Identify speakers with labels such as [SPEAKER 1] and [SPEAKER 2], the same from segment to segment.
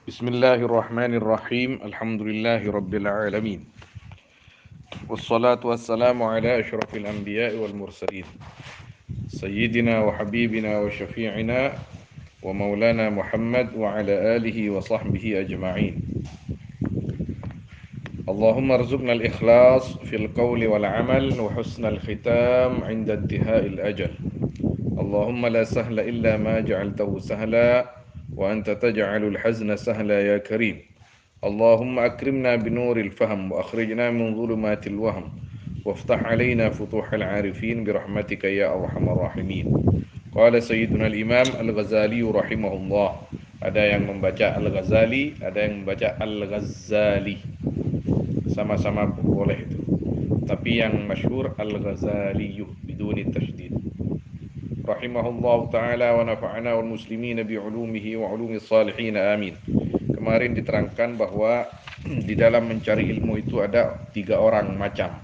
[SPEAKER 1] Bismillahirrahmanirrahim. Alhamdulillahirabbil alamin. Wassalatu wassalamu ala asyrafil anbiya'i wal mursalin. Sayyidina wa habibina wa syafi'ina wa maulana Muhammad wa ala alihi wa sahbihi ajma'in. Allahumma arzuqna al-ikhlas fil qawli wal amal wa husnal khitam 'inda intiha'il ajal. Allahumma la sahla illa ma ja'altahu sahla wa anta taj'alul hazna sahla ya karim. اللهم أكرمنا بنور الفهم وأخرجنا من ظلمات الوهم وافتح علينا فتوح العارفين برحمتك يا أرحم الراحمين. قال سيدنا الإمام الغزالي رحمه الله. Ada yang membaca Al-Ghazali, ada yang membaca Al-Ghazali. Sama-sama boleh itu. Tapi yang masyhur Al-Ghazali biduni tasydid. Rahimahullah ta'ala wa nafa'ana wal muslimin bi'ulumihi wa ulumi salihin amin. Kemarin diterangkan bahwa di dalam mencari ilmu itu ada tiga orang macam.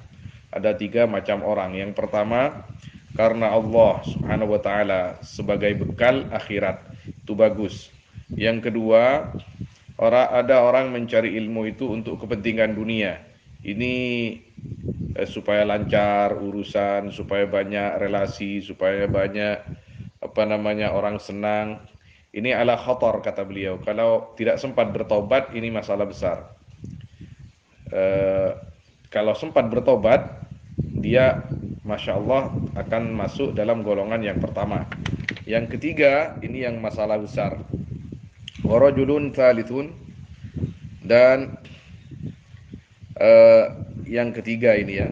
[SPEAKER 1] Ada tiga macam orang. Yang pertama, karena Allah subhanahu wa ta'ala sebagai bekal akhirat. Itu bagus. Yang kedua, ada orang mencari ilmu itu untuk kepentingan dunia. Ini supaya lancar urusan, supaya banyak relasi, supaya banyak orang senang. Ini ala khatar kata beliau. Kalau tidak sempat bertobat ini masalah besar. Kalau sempat bertobat dia masya Allah akan masuk dalam golongan yang pertama. Yang ketiga ini yang masalah besar. Warajulun thalithun, dan yang ketiga ini ya.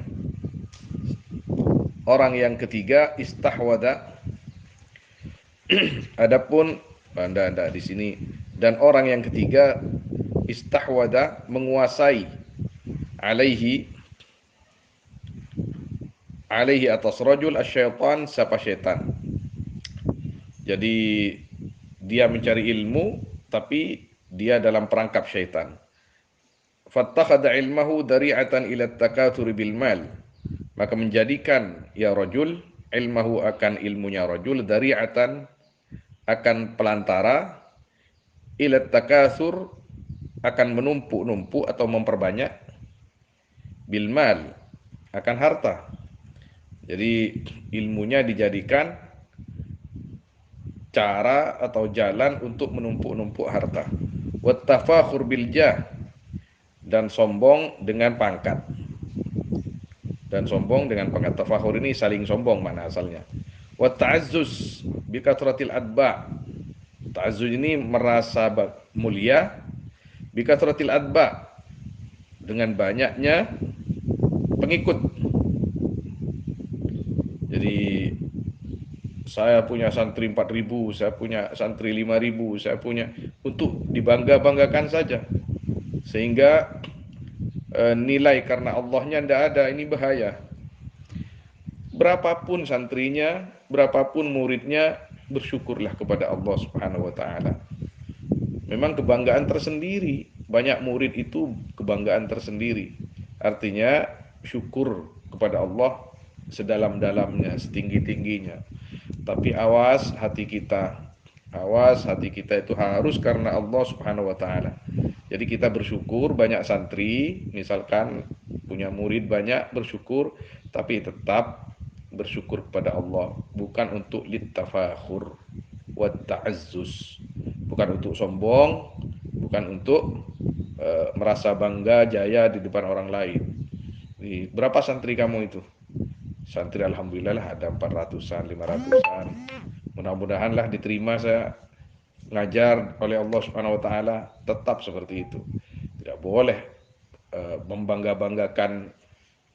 [SPEAKER 1] Orang yang ketiga istahwada. Adapun anda di sini, dan orang yang ketiga istahwada menguasai alaihi atas rajul asyaitan, siapa syaitan. Jadi dia mencari ilmu tapi dia dalam perangkap syaitan. Fattakhadha ilmahu dari'atan ila takatsuri bil mal. Maka menjadikan ya rajul ilmahu akan ilmunya rajul dari'atan akan pelantara ila takatsur akan menumpuk-numpuk atau memperbanyak bil mal akan harta. Jadi ilmunya dijadikan cara atau jalan untuk menumpuk-numpuk harta. Wat tafakhur bil jah, dan sombong dengan pangkat. Dan sombong dengan pangkat. Tafakhur ini saling sombong mana asalnya. Wat ta'azzuz bi kathratil atba. Ta'azzuz ini merasa mulia bi kathratil atba, dengan banyaknya pengikut. Jadi saya punya santri 4.000, saya punya santri 5.000, saya punya, untuk dibangga-banggakan saja. Sehingga nilai karena Allahnya tidak ada, ini bahaya. Berapapun santrinya, berapapun muridnya, bersyukurlah kepada Allah Subhanahu wa taala. Memang kebanggaan tersendiri, banyak murid itu kebanggaan tersendiri. Artinya syukur kepada Allah sedalam-dalamnya, setinggi-tingginya. Tapi awas hati kita. Awas hati kita itu harus karena Allah Subhanahu wa taala. Jadi kita bersyukur banyak santri, misalkan punya murid banyak, bersyukur, tapi tetap bersyukur kepada Allah, bukan untuk littafakhur wa ta'azzus. Bukan untuk sombong, bukan untuk merasa bangga jaya di depan orang lain. Berapa santri kamu itu? Santri alhamdulillah lah ada 400-an, 500-an. Mudah-mudahan lah diterima saya ngajar oleh Allah Subhanahu wa taala, tetap seperti itu. Tidak boleh membangga-banggakan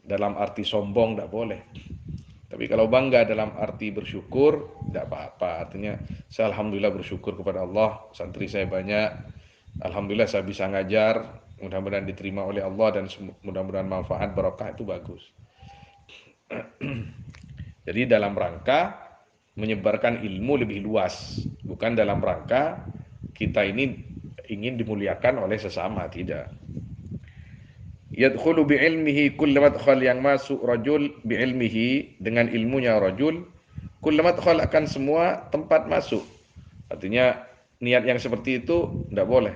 [SPEAKER 1] dalam arti sombong, tidak boleh. Tapi kalau bangga dalam arti bersyukur, tidak apa-apa. Artinya saya alhamdulillah bersyukur kepada Allah, santri saya banyak. Alhamdulillah saya bisa ngajar, mudah-mudahan diterima oleh Allah dan mudah-mudahan manfaat barokah, itu bagus. Jadi dalam rangka menyebarkan ilmu lebih luas, bukan dalam rangka kita ini ingin dimuliakan oleh sesama, tidak. Yadkhulu bi'ilmihi kullu madkhal, yang masuk rajul bi'ilmihi dengan ilmunya rajul, kullu madkhal akan semua tempat masuk. Artinya niat yang seperti itu tidak boleh.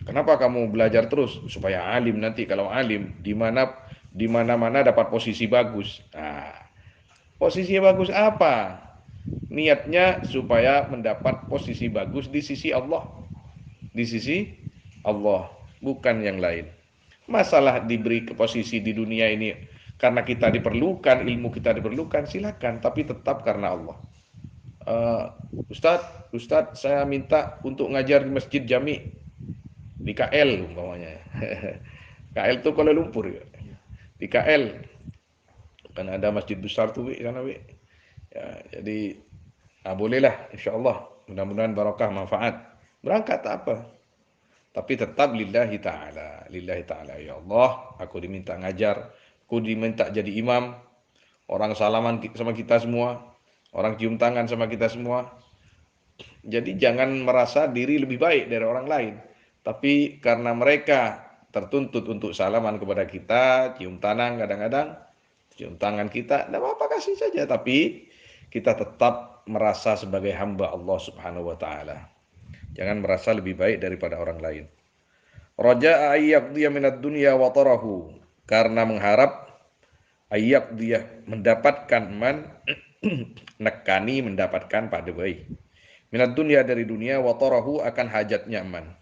[SPEAKER 1] Kenapa kamu belajar terus? Supaya alim nanti. Kalau alim, di mana-mana dapat posisi bagus. Nah, posisi bagus apa? Niatnya supaya mendapat posisi bagus di sisi Allah. Di sisi Allah, bukan yang lain. Masalah diberi ke posisi di dunia ini karena kita diperlukan, ilmu kita diperlukan, silakan. Tapi tetap karena Allah. Ustadz, saya minta untuk ngajar di Masjid Jami di KL umpamanya. KL itu Kuala Lumpur ya. Di KL kan ada masjid besar tuh di sana ya, jadi bolehlah insyaallah, mudah-mudahan barakah manfaat berangkat tak apa, tapi tetap lillahi taala, ya Allah aku diminta ngajar, aku diminta jadi imam, orang salaman sama kita semua, orang cium tangan sama kita semua. Jadi jangan merasa diri lebih baik dari orang lain, tapi karena mereka tertuntut untuk salaman kepada kita, cium tangan kadang-kadang, cium tangan kita, tidak apa-apa kasih saja, tapi kita tetap merasa sebagai hamba Allah Subhanahu wa taala. Jangan merasa lebih baik daripada orang lain. Raja'a ayyaqdiya minad dunya wa tarahu, karena mengharap ayyaqdiya mendapatkan nekani mendapatkan pada baik. Minat dunia dari dunia, watarahu akan hajatnya man.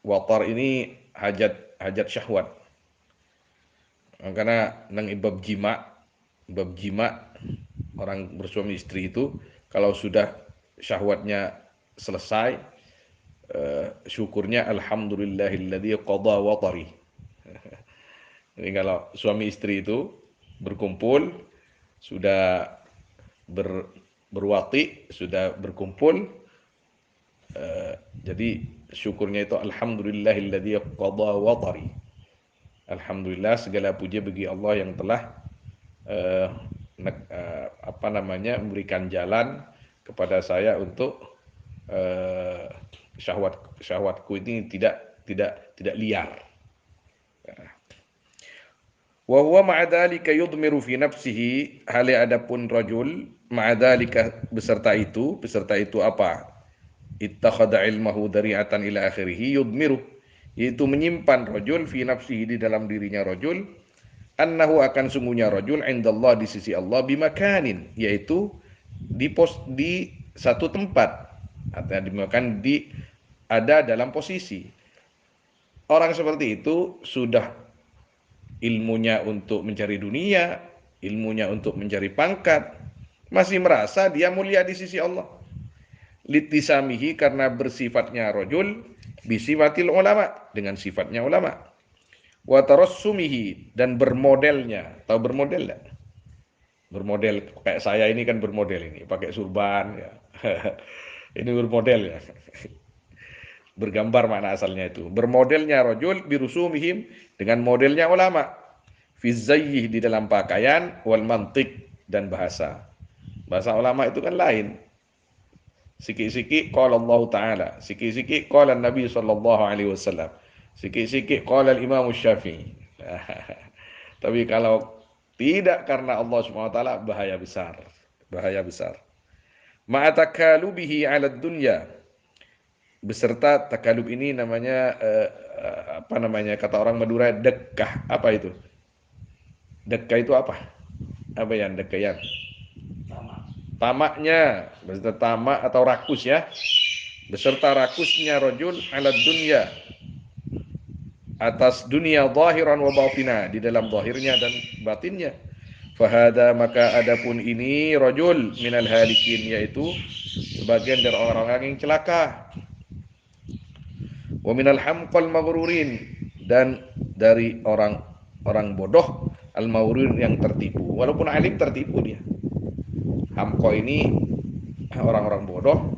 [SPEAKER 1] Watar ini hajat syahwat. Karena nang bab jima orang bersuami istri itu kalau sudah syahwatnya selesai, syukurnya alhamdulillahilladzi qada watari. Jadi kalau suami istri itu berkumpul sudah berwati, sudah berkumpul, jadi syukurnya itu alhamdulillahilladzi qada watari. Alhamdulillah, segala puji bagi Allah yang telah memberikan jalan kepada saya untuk syahwatku ini tidak liar. Wa huwa ma'a dzalika yudmiru fi nafsihi, hal adapun rajul ma'a dzalika beserta itu apa? Ittakhadha ilmahu dari'atan ila akhirih, yudmiru yaitu menyimpan rajul fi nafsihi di dalam dirinya rajul, annahu akan sungguhnya rajul indallah di sisi Allah bimakanin, yaitu di satu tempat, artinya dimakan ada dalam posisi. Orang seperti itu sudah ilmunya untuk mencari dunia, ilmunya untuk mencari pangkat, masih merasa dia mulia di sisi Allah. Litisamihi, karena bersifatnya rajul, bisifatil ulama, dengan sifatnya ulama. Wa tarassumihi, dan bermodelnya. Tahu bermodel enggak? Bermodel kayak saya ini kan bermodel ini, pakai surban ya. Ini bermodel ya. Bergambar makna asalnya itu. Bermodelnya rajul birusumihim, dengan modelnya ulama. Fi zayyih, di dalam pakaian, wal mantiq, dan bahasa. Bahasa ulama itu kan lain. Sikit-sikit qala Allah Ta'ala, sikit-sikit qala Nabi sallallahu alaihi wasallam, sikit-sikit qala Imam Syafi'i. Tapi kalau tidak karena Allah Subhanahu wa taala, bahaya besar. Bahaya besar. Ma'atakalubihi 'ala dunya, beserta takalub ini namanya kata orang Madura dekkah. Apa itu? Dekkah itu apa? Apa yang dekkah? Tamaknya, beserta tamak atau rakus ya. Beserta rakusnya rajul ala dunya, atas dunia zahiran wa batina, di dalam zahirnya dan batinnya. Fahada, maka adapun ini rajul minal halikin, yaitu sebagian dari orang-orang yang celaka. Wa minal hamqal maghrurin, dan dari orang bodoh al-maghrurin, yang tertipu. Walaupun alim tertipu dia. Hamqa ini orang-orang bodoh,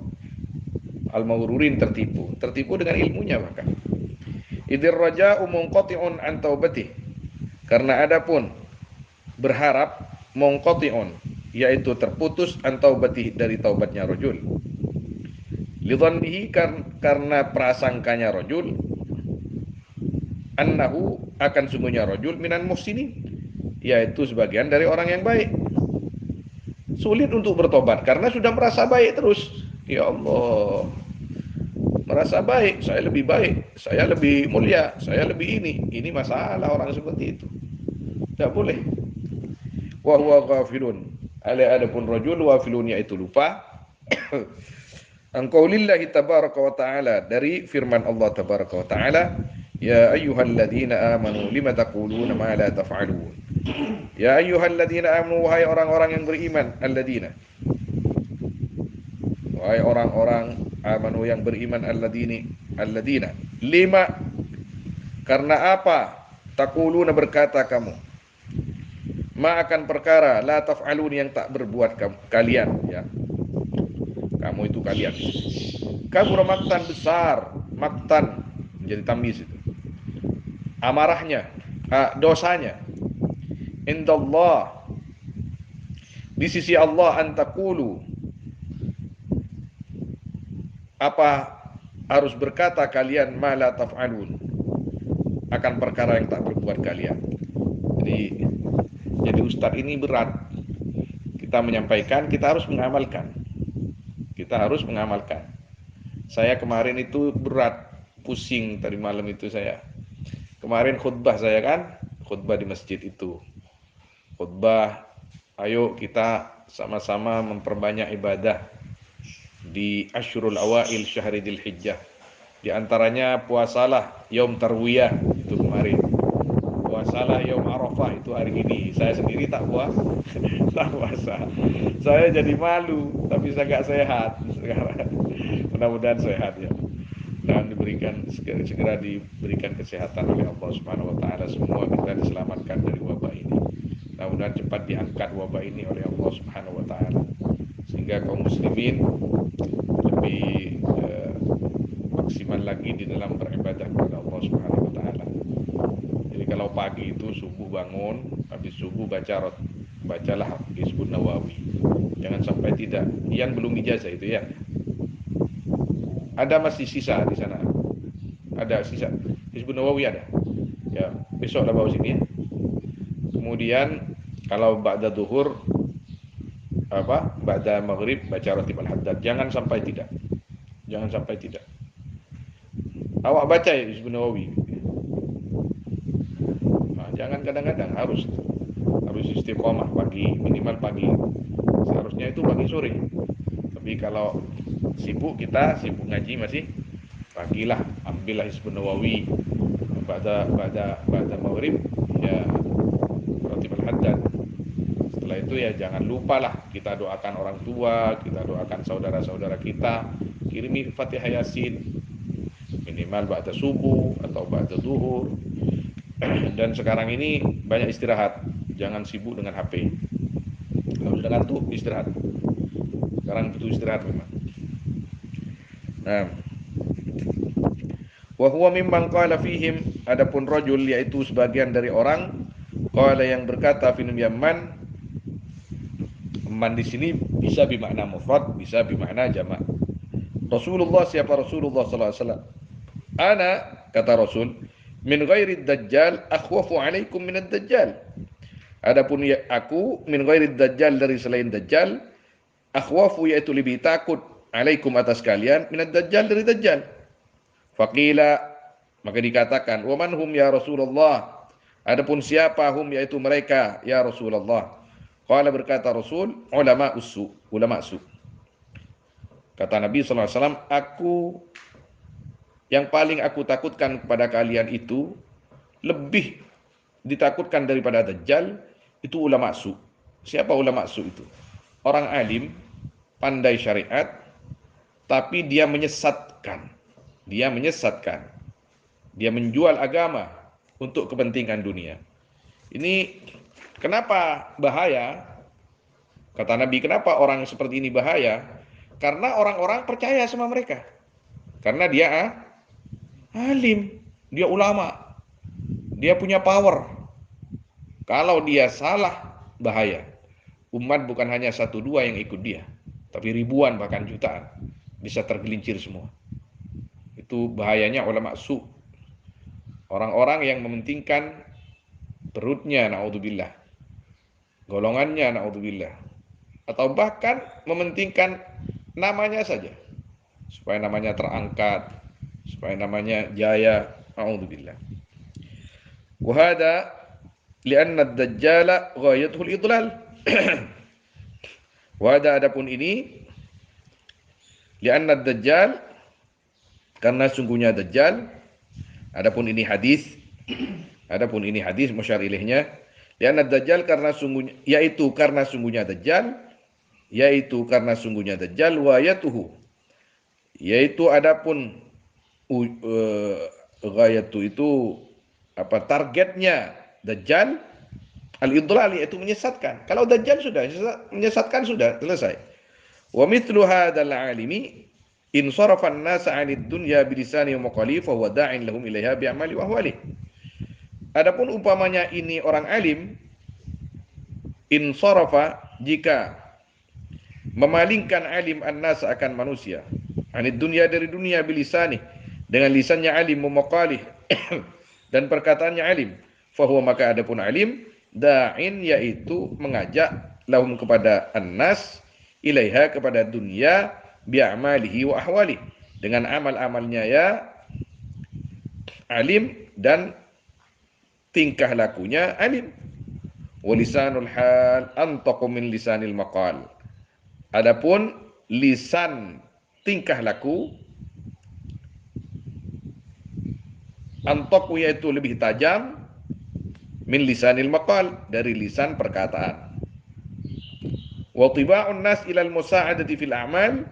[SPEAKER 1] al-maghrurin tertipu dengan ilmunya. Maka idzir raja'u munqati'un an taubatih, karena adapun berharap munqati'un, yaitu terputus an taubatih, dari taubatnya rajul. Lidhannihi, karena prasangkanya rajul, annahu akan sungguhnya rajul minan muhsinin, yaitu sebagian dari orang yang baik. Sulit untuk bertobat karena sudah merasa baik terus. Ya Allah, merasa baik, saya lebih baik, saya lebih mulia, saya lebih ini. Ini masalah orang seperti itu. Tidak boleh. Wa huwa ghafilun. Adapun rajul ghafilun yaitu lupa. Lillahi tabaraka wa ta'ala, dari firman Allah tabaraka wa ta'ala, ya ayyuhalladzina amanu lima taquluna ma la taf'alun. Ya ayyuhalladzina amanu, wahai orang-orang yang beriman, alladzina, wahai orang-orang amanu yang beriman, alladzina, lima, karena apa? Taquluna, berkata kamu, ma akan perkara, la taf'alun, yang tak berbuat kalian, ya. Kamu itu kalian. Kabur maktan, besar, maktan menjadi tamyiz itu. Amarahnya, dosanya. Indallah, di sisi Allah, antakulu, apa harus berkata kalian, ma la taf'alun, akan perkara yang tak berbuat kalian. Jadi ustadz ini berat. Kita menyampaikan, kita harus mengamalkan. Kita harus mengamalkan. Saya kemarin itu berat, pusing tadi malam itu saya. Kemarin khutbah saya kan, khutbah di masjid itu. Khutbah, ayo kita sama-sama memperbanyak ibadah di Ashurul Awail Syahri Dzul Hijjah. Di antaranya puasalah Yaum Tarwiyah itu kemarin. Puasalah Yaum Arafah itu hari ini. Saya sendiri tak puasa. Saya jadi malu, tapi saya gak sehat sekarang. Mudah-mudahan sehat ya. Dan segera diberikan kesehatan oleh Allah Subhanahu wa taala, semua kita diselamatkan dari wabah ini. Mudah-mudahan cepat diangkat wabah ini oleh Allah Subhanahu wa taala, sehingga kaum muslimin lebih maksimal lagi di dalam beribadah kepada Allah Subhanahu wa taala. Jadi kalau pagi itu subuh bangun, habis subuh bacalah Hizbun Nawawi. Jangan sampai tidak. Yang belum ijazah itu ya. Ada masih sisa di sana. Ada sisa. Hizbun Nawawi ada. Ya, besoklah bawa sini ya. Kemudian kalau ba'da zuhur, ba'da maghrib baca Ratib Al-Haddad. Jangan sampai tidak. Jangan sampai tidak. Awak baca ya Hizbun Nawawi. Jangan kadang-kadang, harus istiqomah pagi, minimal pagi. Seharusnya itu pagi sore. Tapi kalau sibuk ngaji masih pagilah, ambillah Hizbun Nawawi. Ba'da maghrib ya Ratib Al-Haddad. Setelah itu ya jangan lupalah kita doakan orang tua, kita doakan saudara-saudara kita, kirimi Fatihah Yasin minimal ba'da subuh atau ba'da zuhur. Dan sekarang ini banyak istirahat, jangan sibuk dengan HP. Kalau sudah ngantuk istirahat. Sekarang butuh istirahat memang. Nah, wa huwa mimman qala fihim, adapun rajul yaitu sebagian dari orang, qala yang berkata finum yaman. Man di sini bisa bermakna mufrad, bisa bermakna jamak. Rasulullah, siapa Rasulullah sallallahu alaihi wasallam? Ana, kata Rasul, min ghairi dajjal akhwafu alaikum min ad-dajjal. Adapun ya, aku min ghairi dajjal, dari selain dajjal, akhwafu yaitu lebih takut, alaikum atas kalian, min ad-dajjal, dari dajjal. Faqila, maka dikatakan, wa man hum ya Rasulullah, adapun siapa hum yaitu mereka ya Rasulullah. Qala, berkata Rasul, ulama su. Kata Nabi sallallahu alaihi wasallam, yang paling aku takutkan kepada kalian itu, lebih ditakutkan daripada dajjal, itu ulama su. Siapa ulama su itu? Orang alim, pandai syariat, tapi dia menyesatkan. Dia menjual agama untuk kepentingan dunia. Ini kenapa bahaya? Kata Nabi, kenapa orang seperti ini bahaya? Karena orang-orang percaya sama mereka. Karena dia alim, dia ulama, dia punya power. Kalau dia salah, bahaya. Umat bukan hanya 1-2 yang ikut dia, tapi ribuan bahkan jutaan bisa tergelincir semua. Itu bahayanya ulama su. Orang-orang yang mementingkan perutnya, naudzubillah, golongannya, naudzubillah, atau bahkan mementingkan namanya saja supaya namanya terangkat, supaya namanya jaya. A'udzubillah. Wa hada li'anna ad-dajjala ghayatuhu al-idlal. Wa hada adapun ini li'anna ad-dajjal karena sungguhnya dajjal, adapun ini hadis musyar ilaihnya, li'anna ad-dajjal karena sungguhnya dajjal, yaitu karena sungguhnya dajjal wayatuhu, yaitu adapun ghayatu itu apa targetnya dajjal al-idlal, yaitu menyesatkan. Kalau dajjal sudah menyesatkan, sudah selesai. Wa mithlu hadzal alimi in sarafa an-nas 'anid dunya bilisani wa maqali fa huwa da'in lahum ilaiha bi'amali wa ahwali. Adapun umpamanya ini orang alim, in sarafa, jika memalingkan alim an-nas akan manusia, 'anid dunya, dari dunia, bilisani, dengan lisannya alim, maqali dan perkataannya alim, fa huwa, maka adapun alim, da'in, yaitu mengajak, lahum, kepada an-nas, ilaiha, kepada dunia, bi'amalihi wa ahwali, dengan amal-amalnya ya alim dan tingkah lakunya alim. Walisanul hal antaqu min lisanil maqal. Adapun lisan tingkah laku, antaqu, yaitu lebih tajam, min lisanil maqal, dari lisan perkataan. Wa tiba'un nas ilal musa'adati fil a'mal.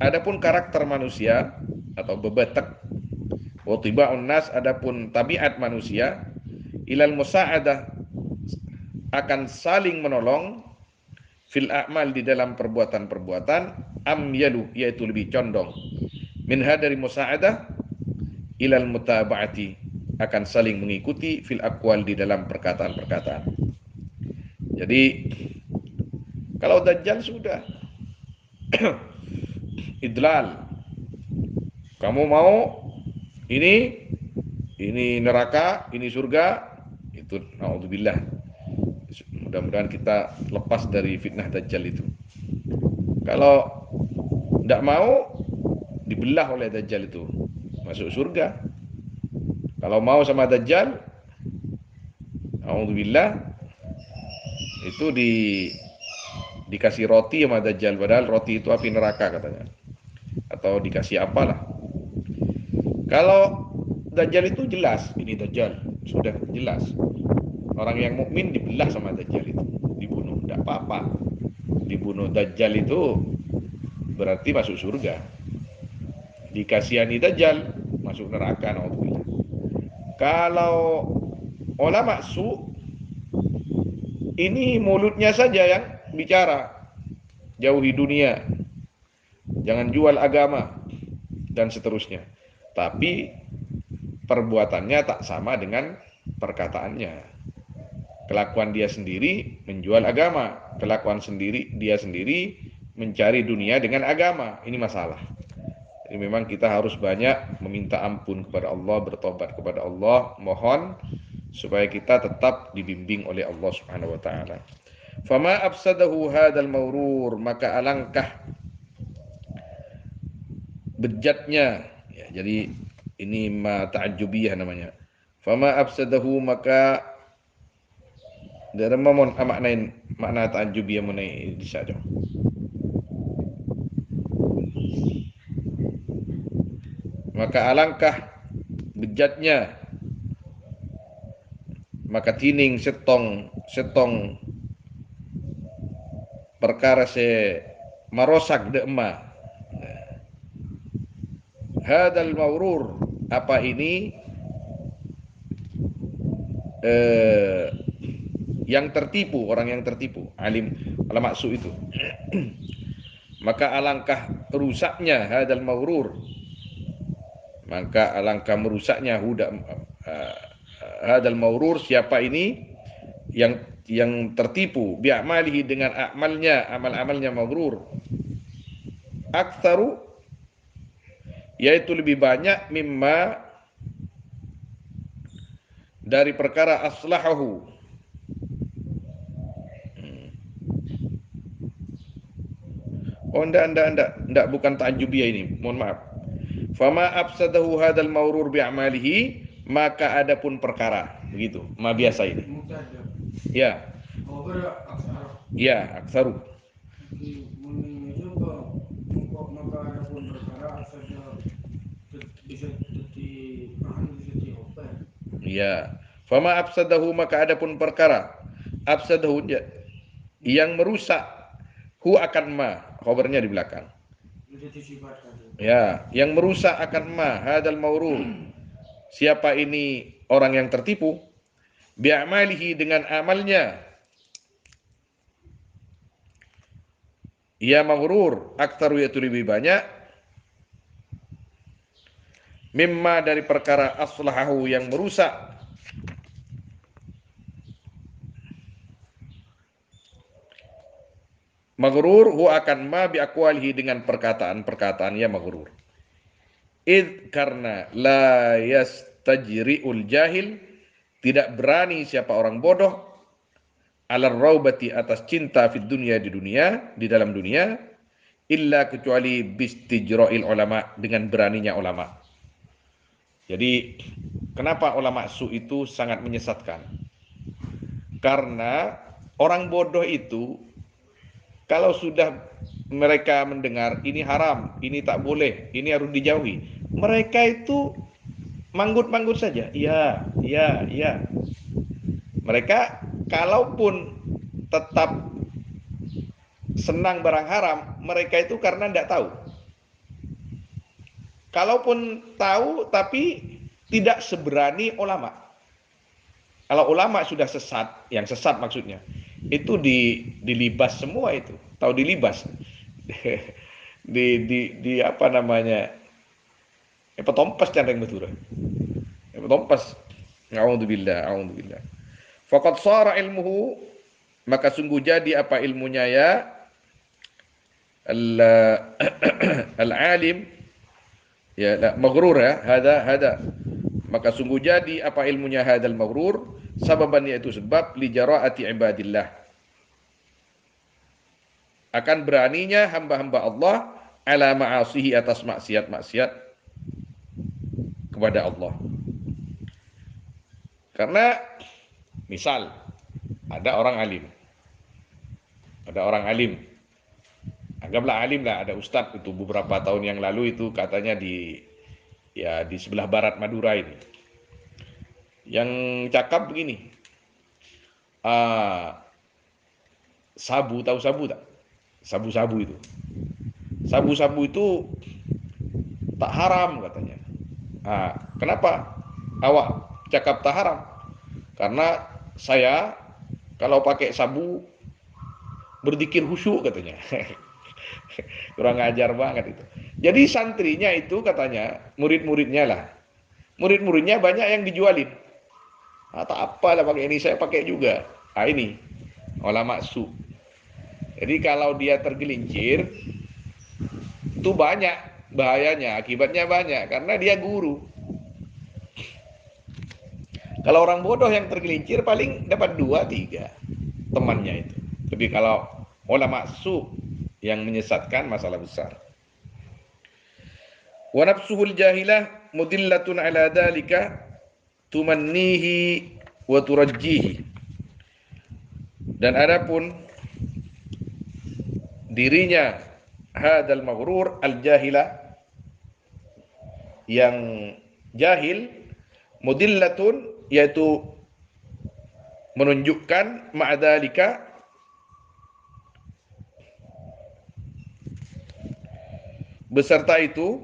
[SPEAKER 1] Adapun karakter manusia atau bebetek, wa tiba'un nas, adapun tabiat manusia, ilal musa'adah, akan saling menolong, fil a'mal, di dalam perbuatan-perbuatan, amyalu, yaitu lebih condong, minha, dari musa'adah, ilal mutaba'ati, akan saling mengikuti, fil aqwal, di dalam perkataan-perkataan. Jadi kalau dajjal sudah idlal, kamu mau ini neraka, ini surga, itu naudzubillah. Mudah-mudahan kita lepas dari fitnah dajjal itu. Kalau tidak mau, dibelah oleh dajjal itu, masuk surga. Kalau mau sama dajjal, naudzubillah, itu dikasih roti sama dajjal, padahal roti itu api neraka katanya, atau dikasih apalah. Kalau dajjal itu jelas, ini dajjal, sudah jelas. Orang yang mukmin dibelah sama dajjal itu, dibunuh, tidak apa-apa. Dibunuh dajjal itu berarti masuk surga. Dikasihani dajjal, masuk neraka, naudzubillah. Kalau ulama su, ini mulutnya saja yang bicara, jauhi dunia, jangan jual agama, dan seterusnya. Tapi perbuatannya tak sama dengan perkataannya. Kelakuan dia sendiri menjual agama, kelakuan dia sendiri mencari dunia dengan agama. Ini masalah. Jadi memang kita harus banyak meminta ampun kepada Allah, bertobat kepada Allah, mohon supaya kita tetap dibimbing oleh Allah Subhanahu wa taala. Fama afsadahu hadzal mawrur, maka alangkah bejatnya, ya, jadi ini ma ta'ajjubiyah namanya. Fama afsadahu, maka dari makna ta'ajjubiyah menai disajo. Maka alangkah bejatnya, maka tining setong perkara se marosak de emak. Hadal mawrur, apa ini yang tertipu, orang yang tertipu, alim ulama su itu. Maka alangkah rusaknya hadal mawrur, maka alangkah merusaknya hadal mawrur, siapa ini yang tertipu, bi'amalihi, dengan amal-amalnya mawrur, aktsaru, yaitu lebih banyak, mimma, dari perkara aslahahu, oh enggak, bukan ta'ajubiyah ini, mohon maaf. Fama afsadahu hadal maurur bi'amalihi, maka adapun perkara. Begitu, ma biasa ini. Ya. Ya, aksaru. Maka adapun perkara bisa ya. Fama afsadahu, maka adapun perkara afsadahu yang merusak hu akan ma, khabarnya di belakang. Ya, yang merusak akan ma hadal maurur. Siapa ini orang yang tertipu? Bi'amalihi, dengan amalnya. Ya maghrur, aktaru yaitu lebih banyak. Mimma, dari perkara aslahahu yang merusak. Maghrur hu akan ma biakwalihi, dengan perkataan-perkataan ya maghrur. Karena la yastajri'ul jahil, tidak berani siapa orang bodoh, alar raubati, atas cinta fid dunia, di dunia, di dalam dunia, illa kecuali bistijra'il ulama, dengan beraninya ulama. Jadi kenapa ulama su itu sangat menyesatkan? Karena orang bodoh itu kalau sudah mereka mendengar ini haram, ini tak boleh, ini harus dijauhi, mereka itu manggut-manggut saja. Iya, iya, iya. Mereka kalaupun tetap senang barang haram, mereka itu karena tidak tahu. Kalaupun tahu, tapi tidak seberani ulama. Kalau ulama sudah sesat, yang sesat maksudnya, itu dilibas semua itu. Tahu dilibas? di apa namanya? Petompas candeng betul. Petompas. A'udzubillah, a'udzubillah. Faqad shara ilmuhu, maka sungguh jadi apa ilmunya ya al-alim, ya maghrur, ya hada, maka sungguh jadi apa ilmunya hadal maghrur, sababan, yaitu sebab li jaraati ibadillah, akan beraninya hamba-hamba Allah, ala ma'asihi, atas maksiat-maksiat kepada Allah. Karena misal ada orang alim, anggaplah alim lah, ada ustadz itu beberapa tahun yang lalu itu katanya di sebelah barat Madura ini, yang cakap begini, sabu, tahu sabu tak? Sabu-sabu itu, sabu-sabu itu tak haram katanya. Kenapa awak cakap tak haram? Karena saya kalau pakai sabu berzikir khusyuk katanya. Kurang ajar banget itu. Jadi santrinya itu katanya, murid-muridnya lah. Murid-muridnya banyak yang dijualin. Tak apalah pakai ini, saya pakai juga. Ini ulama su. Jadi kalau dia tergelincir, itu banyak bahayanya, akibatnya banyak, karena dia guru. Kalau orang bodoh yang tergelincir paling dapat 2-3 temannya itu. Tapi kalau ulama su yang menyesatkan, masalah besar. Wa nafsuhul jahilah mudillatun ala dalika tumannihi wa turajjihi. Dan adapun dirinya hadal maghrur al jahilah, yang jahil, mudillatun, yaitu menunjukkan ma'adalika, beserta itu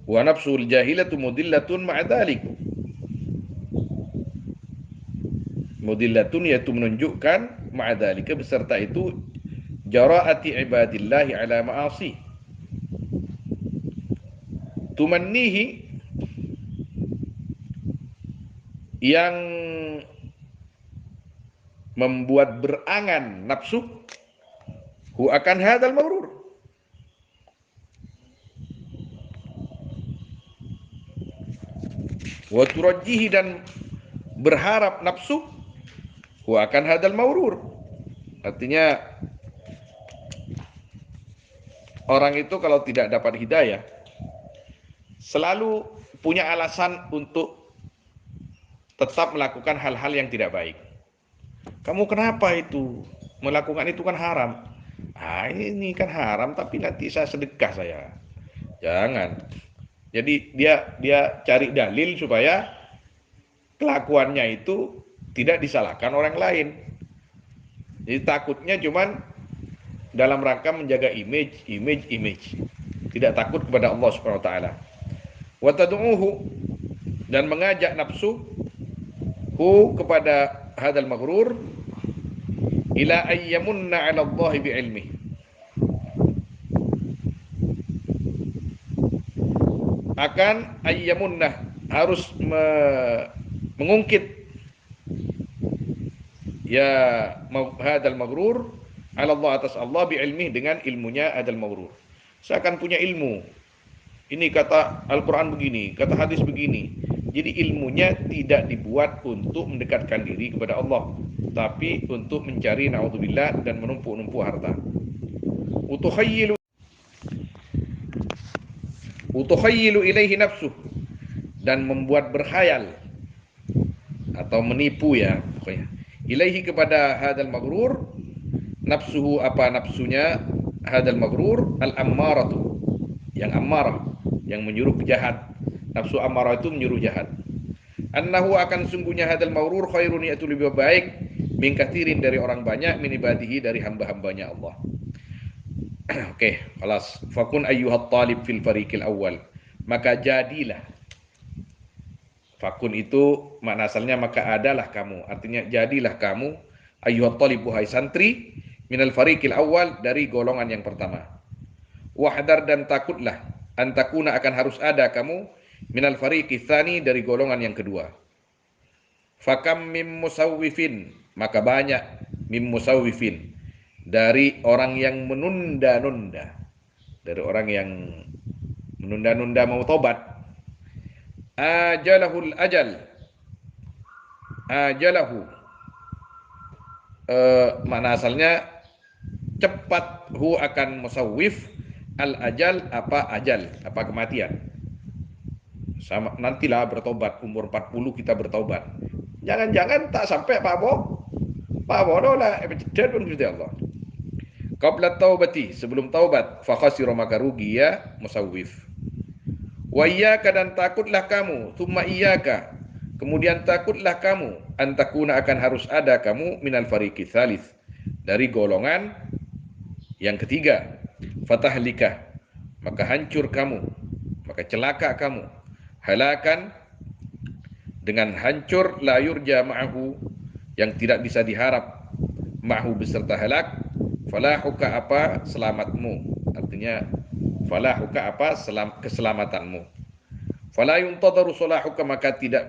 [SPEAKER 1] wa nafsul jahilatu mudillatun ma'adalik, mudillatun yaitu menunjukkan ma'adalika, beserta itu jaraati ibadillahi ala ma'asi, tumannihi, yang membuat berangan nafsu, hu akan hadal maghrur, Wa turajjihi, dan berharap nafsu, huwa akan hadal maurur. Artinya orang itu kalau tidak dapat hidayah selalu punya alasan untuk tetap melakukan hal-hal yang tidak baik. Kamu kenapa itu? Melakukan itu kan haram. Ah, ini kan haram tapi nanti saya sedekah saya. Jangan. Jadi dia dia cari dalil supaya kelakuannya itu tidak disalahkan orang lain. Jadi takutnya cuman dalam rangka menjaga image. Tidak takut kepada Allah Subhanahu wa taala. Wa tad'uhu, dan mengajak nafsu kepada hadal maghrur ila ayyamunna 'ala Allah bi'ilmi, akan ayyamunnah, harus mengungkit ya hadal maghrur 'ala Allah, atas Allah, bi'ilmi, dengan ilmunya hadal maghrur. Seakan punya ilmu. Ini kata Al-Quran begini, kata hadis begini. Jadi ilmunya tidak dibuat untuk mendekatkan diri kepada Allah, tapi untuk mencari naudzubillah dan menumpuk-numpuk harta. Utukhayyilu ilaihi nafsuh, dan membuat berkhayal atau menipu ya pokoknya. Ilaihi, kepada hadal maghrur, nafsuhu, apa nafsunya hadal maghrur, al-ammaratu, yang ammarah, yang menyuruh jahat. Nafsu ammarah itu menyuruh jahat. Annahu, akan sungguhnya hadal maghrur khairun, yaitu lebih baik, min kathirin, dari orang banyak, min ibadihi, dari hamba-hambanya Allah. Oke, kelas. Fakun ayyuhat talib fil fariqil awal, maka jadilah. Fakun itu makna asalnya maka adalah kamu, artinya jadilah kamu, ayyuhat talib, wahai santri, minal fariqil awal, dari golongan yang pertama. Wahdar, dan takutlah, antakuna, akan harus ada kamu, minal fariqi tsani, dari golongan yang kedua. Fakam mim musawwifin, maka banyak, mim musawwifin, dari orang yang menunda-nunda, dari orang yang menunda-nunda mau tobat. Ajalahul ajal, ajalahu, makna asalnya cepat, akan musawwif, al ajal, apa ajal, apa kematian. Sama nantilah bertobat, umur 40 kita bertobat. Jangan-jangan tak sampai Pak Bo lah dan pun Gusti Allah. Qabla taubati, sebelum taubat, fa khasira, maka rugi ya musawwif. Wa iyyaka, dan takutlah kamu, tsumma iyyaka, kemudian takutlah kamu, antakuna, akan harus ada kamu, minal fariqi tsalits, dari golongan yang ketiga. Fatahlika, maka hancur kamu, maka celaka kamu, halakan, dengan hancur, la yurja ma'ahu, yang tidak bisa diharap, ma'ahu, beserta halak, falahuka, apa selamatmu, artinya falahuka, apa keselamatanmu. Fala yuntadaru solahuka, maka tidak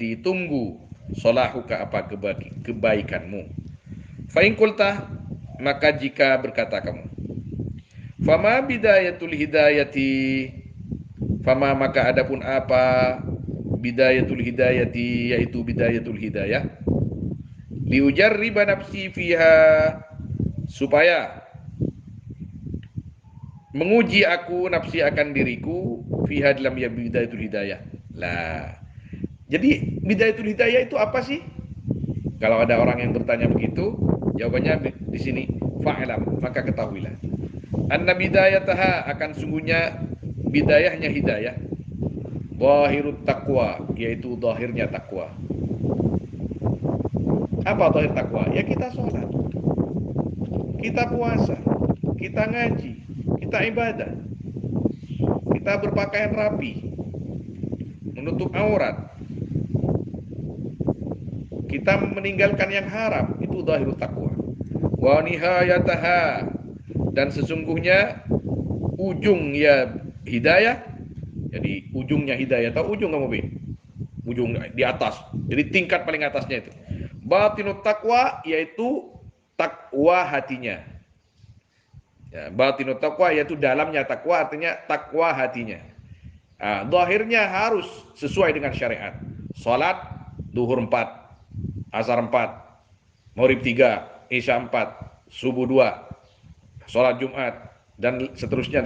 [SPEAKER 1] ditunggu, solahuka, apa kebaikanmu. Fa in qulta, maka jika berkata kamu, fama bidayatul hidayati, fama, maka adapun apa, bidayatul hidayati, yaitu bidayatul hidayah, liujarriba nafsi fiha, supaya menguji aku nafsi, akan diriku, fiha, dalam ya bidayatul hidayah. Lah, jadi bidayatul hidayah itu apa sih? Kalau ada orang yang bertanya begitu, jawabannya di sini, fa'lam, maka ketahuilah, anna bidayataha, akan sungguhnya bidayahnya hidayah, zahirut taqwa, yaitu zahirnya takwa. Apa zahir takwa? Ya kita sholat, kita puasa, kita ngaji, kita ibadah, kita berpakaian rapi, menutup aurat, kita meninggalkan yang haram, itu zahirut takwa. Wa nihayataha, dan sesungguhnya ujung ya hidayah, jadi ujungnya hidayah, tahu ujung kamu, Bi? Ujung di atas, jadi tingkat paling atasnya itu batinut takwa, yaitu takwa hatinya ya. Batinut takwa, yaitu dalamnya takwa, artinya takwa hatinya. Zahirnya harus sesuai dengan syariat. Salat duhur 4, asar 4, maghrib 3, isya 4, subuh 2, salat Jumat dan seterusnya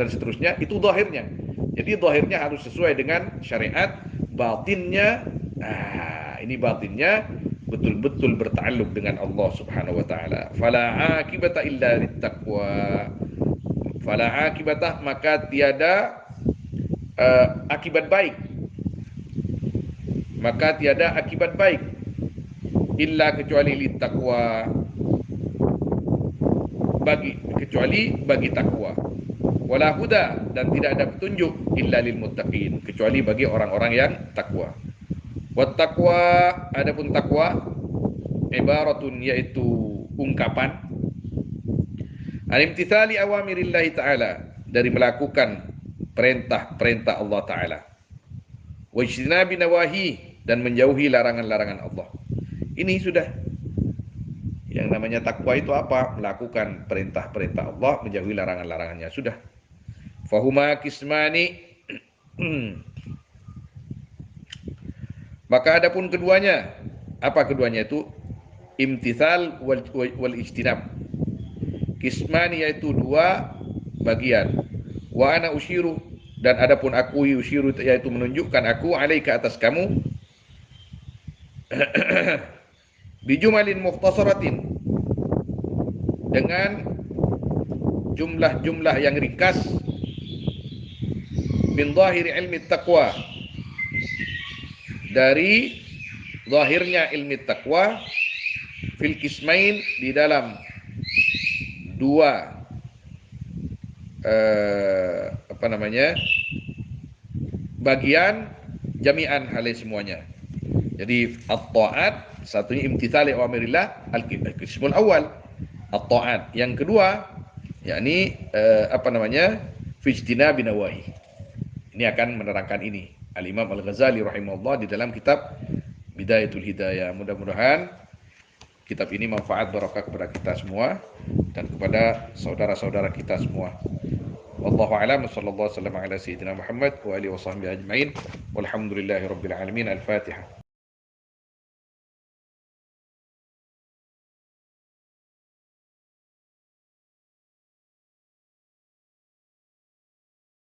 [SPEAKER 1] itu zahirnya. Jadi zahirnya harus sesuai dengan syariat, batinnya ini batinnya betul-betul bertakluk dengan Allah Subhanahu wa taala. Fala akibata illa littaqwa. Fala akibatah maka tiada akibat baik, maka tiada akibat baik illa kecuali littaqwa, bagi takwa. Wala huda, dan tidak ada petunjuk illa lil muttaqin, kecuali bagi orang-orang yang takwa. Wat taqwa, adapun takwa ibaratun, yaitu ungkapan al-imtithali awamirillahi ta'ala, dari melakukan perintah-perintah Allah Ta'ala, wa ijtinabi nawahi, dan menjauhi larangan-larangan Allah. Ini sudah yang namanya takwa itu apa? Melakukan perintah-perintah Allah, menjauhi larangan-larangannya. Sudah. Fahuma kismani. Maka adapun keduanya, apa keduanya itu? Imtithal wal ijtinab. Kismani yaitu dua bagian. Wa ana usyiru, dan adapun aku usyiru yaitu menunjukkan aku alaika atas kamu bijumalin mukhtasaratin, dengan jumlah-jumlah yang ringkas, min zahiri ilmi taqwa, dari zahirnya ilmi taqwa, fil kismain, di dalam dua bagian, jami'an halnya semuanya. Jadi at-ta'at, satunya imtithali awamirillah, al-qismul awal at-ta'at. Yang kedua yakni fi ijtinabi nawahi. Ini akan menerangkan ini Al-Imam Al-Ghazali rahimahullah di dalam kitab Bidayatul Hidayah. Mudah-mudahan kitab ini manfaat barakah kepada kita semua dan kepada saudara-saudara kita semua. Wallahu a'lam, sallallahu alaihi wasallam ala sayyidina Muhammad wa alihi wasahbihi ajmain. Walhamdulillahirabbil alamin. Al-Fatihah.